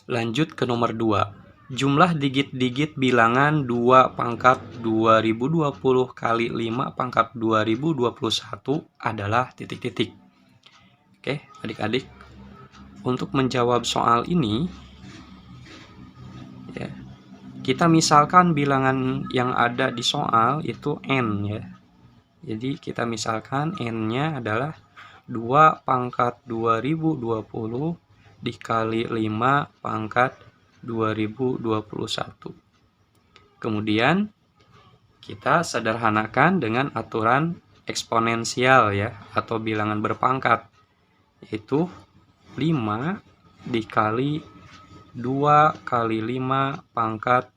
Lanjut ke nomor 2. Jumlah digit-digit bilangan 2 pangkat 2020 kali 5 pangkat 2021 adalah titik-titik. Oke, adik-adik, untuk menjawab soal ini, ya, kita misalkan bilangan yang ada di soal itu N, ya. Jadi kita misalkan N-nya adalah 2 pangkat 2020 dikali 5 pangkat 2021. Kemudian kita sederhanakan dengan aturan eksponensial, ya, atau bilangan berpangkat, yaitu 5 dikali 2 kali 5 pangkat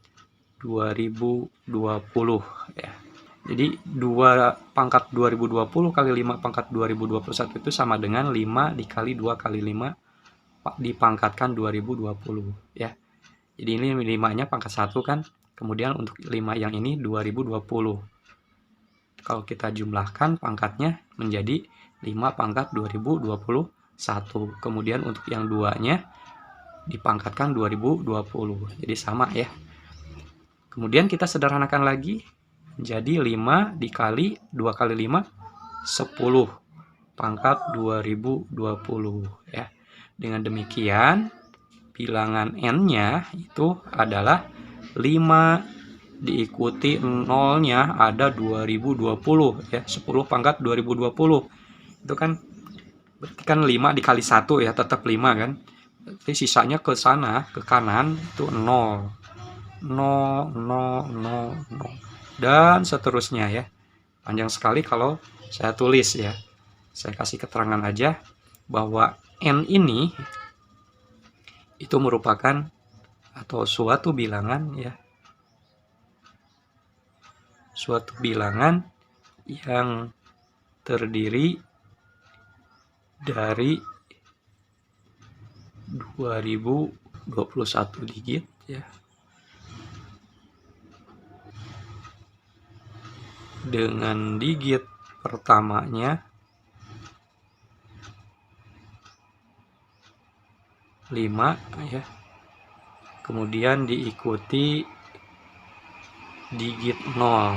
2020, ya. Jadi 2 pangkat 2020 kali 5 pangkat 2021 itu sama dengan 5 dikali 2 kali 5 dipangkatkan 2020, ya. Jadi ini 5-nya pangkat 1 kan. Kemudian untuk 5 yang ini 2020. Kalau kita jumlahkan pangkatnya menjadi 5 pangkat 2021. Kemudian untuk yang 2-nya dipangkatkan 2020. Jadi sama, ya. Kemudian kita sederhanakan lagi. Jadi 5 dikali 2 kali 5 10 pangkat 2020, ya. Dengan demikian bilangan N-nya itu adalah 5 diikuti 0-nya ada 2020, ya. 10 pangkat 2020. Itu kan berarti kan 5 dikali 1, ya, tetap 5 kan. Berarti sisanya ke sana, ke kanan itu 0. 0, 0, 0, 0. Dan seterusnya, ya. Panjang sekali kalau saya tulis, ya. Saya kasih keterangan aja bahwa N ini itu merupakan atau suatu bilangan, ya. Suatu bilangan yang terdiri dari 2021 digit, ya. Dengan digit pertamanya 5, ya. Kemudian diikuti digit 0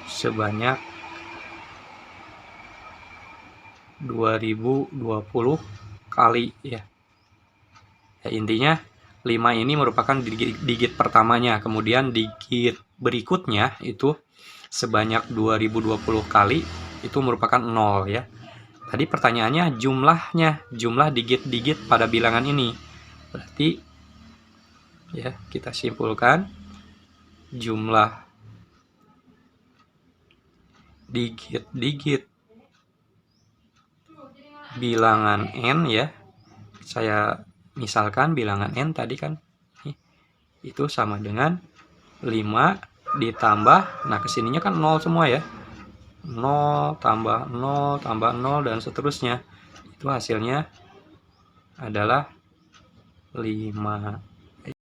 sebanyak 2020 kali, ya. Ya, intinya 5 ini merupakan digit pertamanya, kemudian digit berikutnya itu sebanyak 2020 kali itu merupakan 0, ya. Tadi pertanyaannya jumlah digit-digit pada bilangan ini. Berarti, ya, kita simpulkan jumlah digit-digit bilangan N, ya. Saya misalkan bilangan N tadi kan itu sama dengan 5 ditambah, nah kesininya kan 0 semua, ya. 0 tambah 0 tambah 0 dan seterusnya. Itu hasilnya adalah 5.